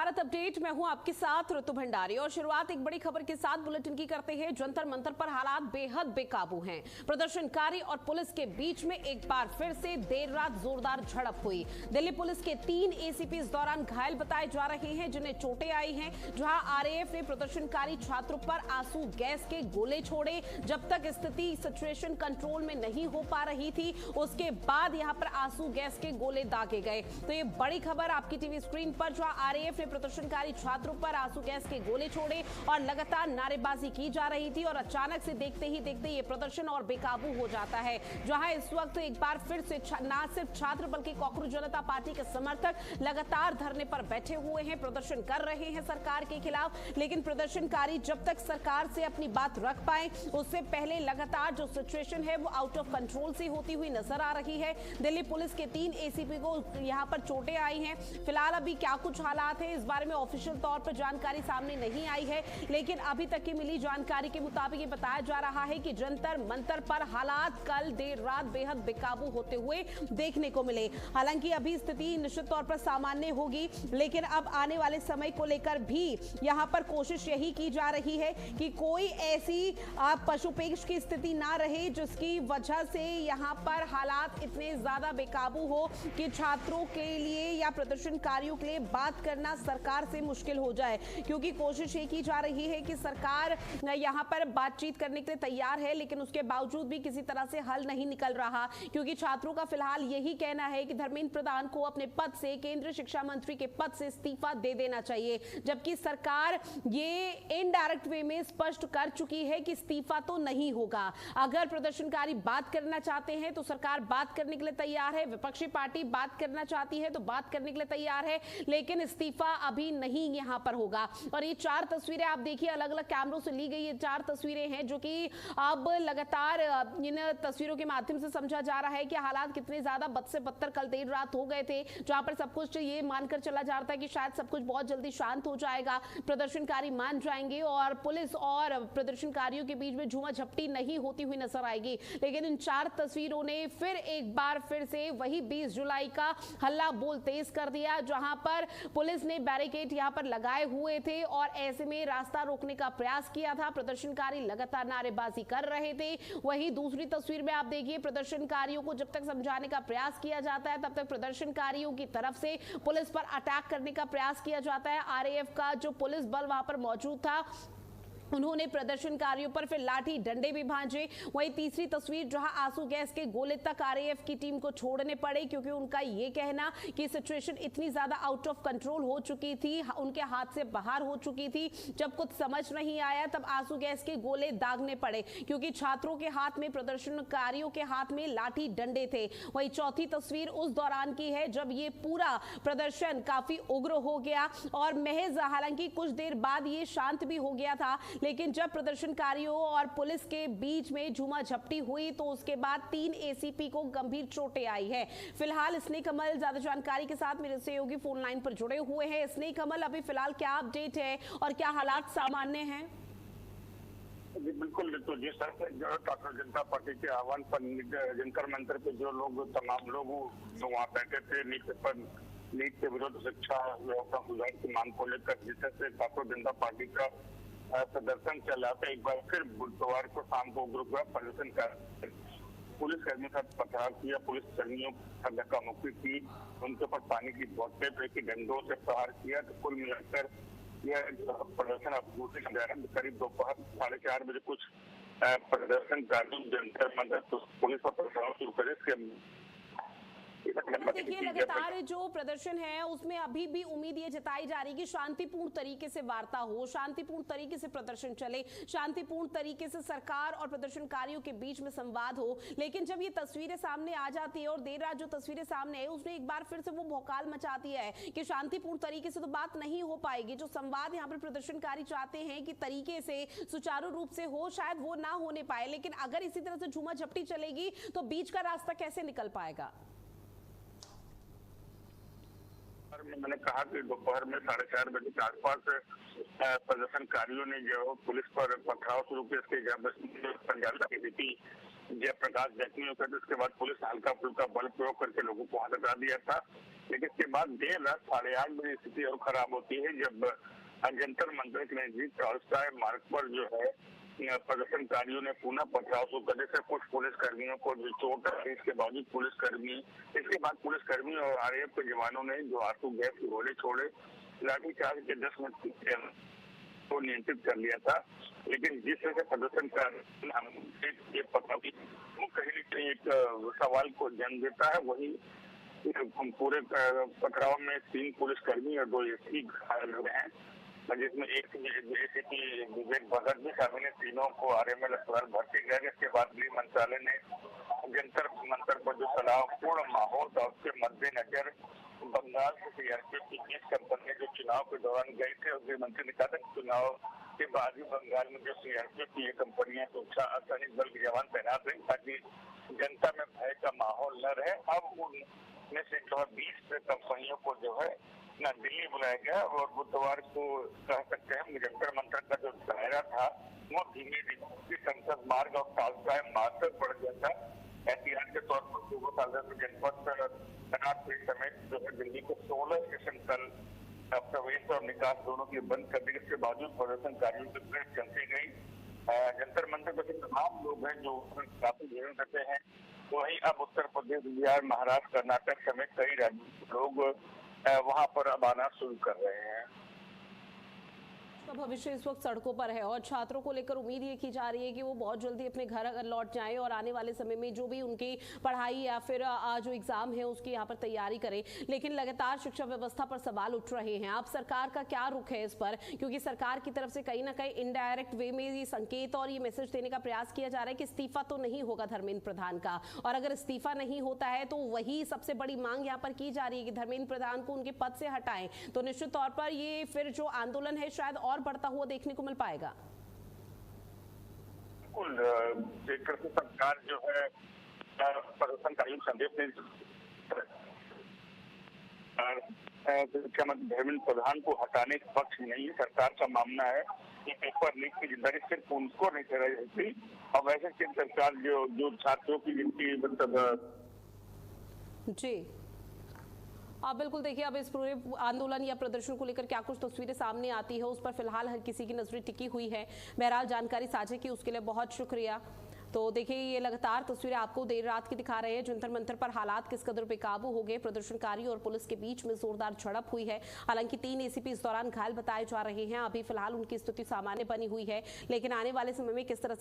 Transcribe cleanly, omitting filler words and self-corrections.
Bharat update में हूं आपके साथ ऋतु भंडारी और शुरुआत एक बड़ी खबर के साथ बुलेटिन की करते हैं। जंतर मंतर पर हालात बेहद बेकाबू हैं। प्रदर्शनकारी और पुलिस के बीच में एक बार फिर से देर रात जोरदार झड़प हुई। दिल्ली पुलिस के 3 एसीपी इस दौरान घायल बताए जा रहे हैं, जिन्हें चोटें आई हैं। जहां आरएएफ ने प्रदर्शनकारी छात्रों पर आंसू गैस के गोले छोड़े। जब तक स्थिति सिचुएशन कंट्रोल में नहीं हो पा रही थी, उसके बाद यहां पर आंसू गैस के गोले दागे गए। तो ये बड़ी खबर आपकी टीवी स्क्रीन पर, जहां आरएएफ ने प्रदर्शनकारी छात्रों पर आंसू गैस के गोले छोड़े और लगातार नारेबाजी की जा रही थी और अचानक से देखते ही देखते ये प्रदर्शन और बेकाबू हो जाता है। जहां इस वक्त एक बार फिर से न सिर्फ छात्र बल्कि कॉकरोच जनता पार्टी के समर्थक लगातार धरने पर बैठे हुए हैं, प्रदर्शन कर रहे हैं सरकार के खिलाफ। लेकिन प्रदर्शनकारी जब तक सरकार से अपनी बात रख पाए, उससे पहले लगातार जो सिचुएशन है वो आउट ऑफ कंट्रोल से होती हुई नजर आ रही है। दिल्ली पुलिस के 3 एसीपी को यहां पर चोटें आई हैं। फिलहाल अभी क्या कुछ हालात है, इस बारे में ऑफिशियल तौर पर जानकारी सामने नहीं आई है, लेकिन अभी तक की मिली जानकारी के मुताबिक ये बताया जा रहा है कि जंतर मंतर पर हालात कल देर रात बेहद बेकाबू होते हुए देखने को मिले। हालांकि अभी स्थिति निश्चित तौर पर सामान्य होगी, लेकिन अब आने वाले समय को लेकर भी यहां पर कोशिश यही की जा रही है कि कोई ऐसी पशुपेश की स्थिति ना रहे जिसकी वजह से यहां पर हालात इतने ज्यादा बेकाबू हो कि छात्रों के लिए या प्रदर्शनकारियों के लिए बात करना सरकार से मुश्किल हो जाए। क्योंकि कोशिश ये की जा रही है कि सरकार यहां पर बातचीत करने के लिए तैयार है, लेकिन उसके बावजूद भी किसी तरह से हल नहीं निकल रहा। क्योंकि छात्रों का फिलहाल यही कहना है कि धर्मेंद्र प्रधान को अपने पद से, केंद्रीय शिक्षा मंत्री के पद से इस्तीफा दे देना चाहिए, जबकि सरकार ये इनडायरेक्ट वे में स्पष्ट कर चुकी है कि इस्तीफा तो नहीं होगा। अगर प्रदर्शनकारी बात करना चाहते हैं तो सरकार बात करने के लिए तैयार है, विपक्षी पार्टी बात करना चाहती है तो बात करने के लिए तैयार है, लेकिन इस्तीफा अभी नहीं यहां पर होगा। और ये 4 तस्वीरें आप देखिए, अलग अलग कैमरों से ली गई ये 4 तस्वीरें हैं, जो कि अब लगातार इन तस्वीरों के माध्यम से समझा जा रहा है कि हालात कितने ज्यादा बद से बदतर कल देर रात हो गए थे, जहां पर सब कुछ ये मानकर चला जा रहा था कि शायद सब कुछ बहुत जल्दी शांत हो जाएगा, प्रदर्शनकारी मान जाएंगे और पुलिस और प्रदर्शनकारियों के बीच में झूमाझपटी नहीं होती हुई नजर आएगी। लेकिन इन 4 तस्वीरों ने फिर एक बार फिर से वही 20 जुलाई का हल्ला बोल तेज कर दिया, जहां पर पुलिस ने बैरिकेड यहां पर लगाए हुए थे और ऐसे में रास्ता रोकने का प्रयास किया था। प्रदर्शनकारी लगातार नारेबाजी कर रहे थे। वहीं दूसरी तस्वीर में आप देखिए, प्रदर्शनकारियों को जब तक समझाने का प्रयास किया जाता है, तब तक प्रदर्शनकारियों की तरफ से पुलिस पर अटैक करने का प्रयास किया जाता है। आरएएफ का जो पुलिस बल वहां पर मौजूद था, उन्होंने प्रदर्शनकारियों पर फिर लाठी डंडे भी भांजे। वहीं तीसरी तस्वीर, जहां आंसू गैस के गोले तक आरएएफ की टीम को छोड़ने पड़े, क्योंकि उनका ये कहना कि सिचुएशन इतनी ज्यादा आउट ऑफ कंट्रोल हो चुकी थी, उनके हाथ से बाहर हो चुकी थी। जब कुछ समझ नहीं आया तब आंसू गैस के गोले दागने पड़े, क्योंकि छात्रों के हाथ में, प्रदर्शनकारियों के हाथ में लाठी डंडे थे। वहीं चौथी तस्वीर उस दौरान की है जब ये पूरा प्रदर्शन काफी उग्र हो गया और महज हालांकि कुछ देर बाद ये शांत भी हो गया था, लेकिन जब प्रदर्शनकारियों और पुलिस के बीच में झूमाझपटी हुई तो उसके बाद 3 एसीपी को गंभीर चोटें आई है। फिलहाल स्नेह कमल ज्यादा जानकारी के साथ मेरे सहयोगी फोन लाइन पर जुड़े हुए हैं। स्नेह कमल, अभी फिलहाल क्या अपडेट है और क्या हालात सामान्य हैं? जी बिल्कुल, तो जिस तरह से जो कॉकरोच जनता पार्टी के आह्वान पर जंतर मंतर पे जो लोग, तमाम लोग जो वहाँ बैठे थे, नीट के विरुद्ध शिक्षा व्यवस्था सुधार की मांग को लेकर, जिस तरह से कॉकरोच जनता पार्टी का प्रदर्शन चला था, एक बार फिर बुधवार को शाम को उग्र हुआ प्रदर्शन कर पुलिस कर्मियों का पथराव किया, पुलिस कर्मियों का धक्का मुक्की की, उनके ऊपर पानी की बोतलें फेंकी, डंडों से प्रहार किया। तो कुल मिलाकर यह प्रदर्शन अब दूसरे करीब दोपहर 4:30 बजे कुछ प्रदर्शनकारियों जंतर मंतर पुलिस पर पथराव शुरू करे। देखिए, लगातार जो प्रदर्शन है उसमें अभी भी उम्मीद ये जताई जा रही है कि शांतिपूर्ण तरीके से वार्ता हो, शांतिपूर्ण तरीके से प्रदर्शन चले, शांतिपूर्ण तरीके से सरकार और प्रदर्शनकारियों के बीच में संवाद हो। लेकिन जब ये तस्वीरें सामने आ जाती है और देर रात जो तस्वीरें सामने है, उसने एक बार फिर से वो भौकाल मचाती है कि शांतिपूर्ण तरीके से तो बात नहीं हो पाएगी। जो संवाद यहाँ पर प्रदर्शनकारी चाहते हैं कि तरीके से, सुचारू रूप से हो, शायद वो ना होने पाए। लेकिन अगर इसी तरह से झूमाझपटी चलेगी तो बीच का रास्ता कैसे निकल पाएगा? मैंने कहा कि दोपहर में 4:30 बजे के आसपास प्रदर्शनकारियों ने जो पुलिस पर पथराव शुरू किया, इसके जयप्रकाश जख्मी हो गए। उसके बाद पुलिस ने हल्का फुल्का बल प्रयोग करके लोगों को वहां लगा दिया था। लेकिन इसके बाद देर रात 8:30 बजे स्थिति और खराब होती है, जब जंतर मंतर के नजदीक टॉलस्टॉय मार्ग पर जो है प्रदर्शनकारियों ने पुनः पथराव शुरू कर दिया। कुछ पुलिस कर्मियों को जो चोट आई, इसके बावजूद इसके बाद पुलिसकर्मी और आरएएफ के जवानों ने जो आंसू गैस के गोले छोड़े, लाठीचार्ज के 10 मिनट को नियंत्रित कर लिया था। लेकिन जिस तरह से प्रदर्शनकारी ये पता भी वो कहीं न कहीं एक सवाल को जन्म देता है। वही पूरे पथराव में 3 पुलिसकर्मी और 2 एसपी घायल हुए हैं, जिसमें एक एसीपी विवेक भगत भी शामिल है। तीनों को आरएमएल अस्पताल भर्ती किया गया। इसके बाद गृह मंत्रालय ने जंतर मंतर पर जो तनावपूर्ण माहौल था उसके मद्देनजर बंगाल से सीआरपीएफ की 20 कंपनियां जो चुनाव के दौरान गए थे, और गृह मंत्री ने कहा था कि चुनाव के बाद भी बंगाल में जो सीआरपीएफ की ये कंपनियां सुरक्षा सैनिक बल के जवान तैनात रही ताकि जनता में भय का माहौल न रहे। अब उनमें से 20 कंपनियों को जो है ना दिल्ली बुलाया गया, और बुधवार को कह सकते हैं जंतर मंतर का जो दायरा था वो धीमे धीमे संसद मार्ग और टॉलस्टॉय मार्ग पर बढ़ गया था। एहतियात के तौर पर सूबा सागर जनपद समेत जो है दिल्ली के 16 स्टेशन कल प्रवेश और निकास दोनों की बंद कर दी। इसके बावजूद प्रदर्शनकारियों की प्रेस चलती गई। जंतर मंतर पर तमाम लोग हैं जो काफी भीड़ करते हैं। वही अब उत्तर प्रदेश, बिहार, महाराष्ट्र, कर्नाटक समेत कई राज्यों के लोग वहां पर अब आना शुरू कर रहे हैं। भविष्य इस वक्त सड़कों पर है और छात्रों को लेकर उम्मीद ये की जा रही है कि वो बहुत जल्दी अपने घर लौट जाएं और आने वाले समय में जो भी उनकी पढ़ाई या फिर जो एग्जाम है उसकी यहाँ पर तैयारी करें। लेकिन लगातार शिक्षा व्यवस्था पर सवाल उठ रहे हैं। आप सरकार का क्या रुख है इस पर, क्योंकि सरकार की तरफ से कहीं ना कहीं इनडायरेक्ट वे में ये संकेत और ये मैसेज देने का प्रयास किया जा रहा है कि इस्तीफा तो नहीं होगा धर्मेंद्र प्रधान का, और अगर इस्तीफा नहीं होता है तो वही सबसे बड़ी मांग यहाँ पर की जा रही है कि धर्मेंद्र प्रधान को उनके पद से हटाएं। तो निश्चित तौर पर ये फिर जो आंदोलन है शायद और बढ़ता हुआ देखने को मिल पाएगा। बिल्कुल, सरकार जो है प्रदर्शनकारियों को संदेश दे शिक्षा मंत्री धर्मेंद्र प्रधान को हटाने के पक्ष में नहीं है। सरकार का मानना है कि पेपर लीक की जिम्मेदारी सिर्फ उनको नहीं ठहराई जाती। और वैसे सरकार जो छात्रों की जिनकी मतलब जी आप बिल्कुल देखिए, अब इस पूरे आंदोलन या प्रदर्शन को लेकर क्या कुछ तस्वीरें सामने आती है उस पर फिलहाल हर किसी की नजरें टिकी हुई है। बहरहाल जानकारी साझा की उसके लिए बहुत शुक्रिया। तो देखिए ये लगातार तस्वीरें आपको देर रात की दिखा रहे हैं। जंतर मंतर पर हालात किस कदर बेकाबू हो गए। प्रदर्शनकारी और पुलिस के बीच में जोरदार झड़प हुई है। हालांकि 3 एसीपी इस दौरान घायल बताए जा रहे हैं। अभी फिलहाल उनकी स्थिति सामान्य बनी हुई है, लेकिन आने वाले समय में किस तरह से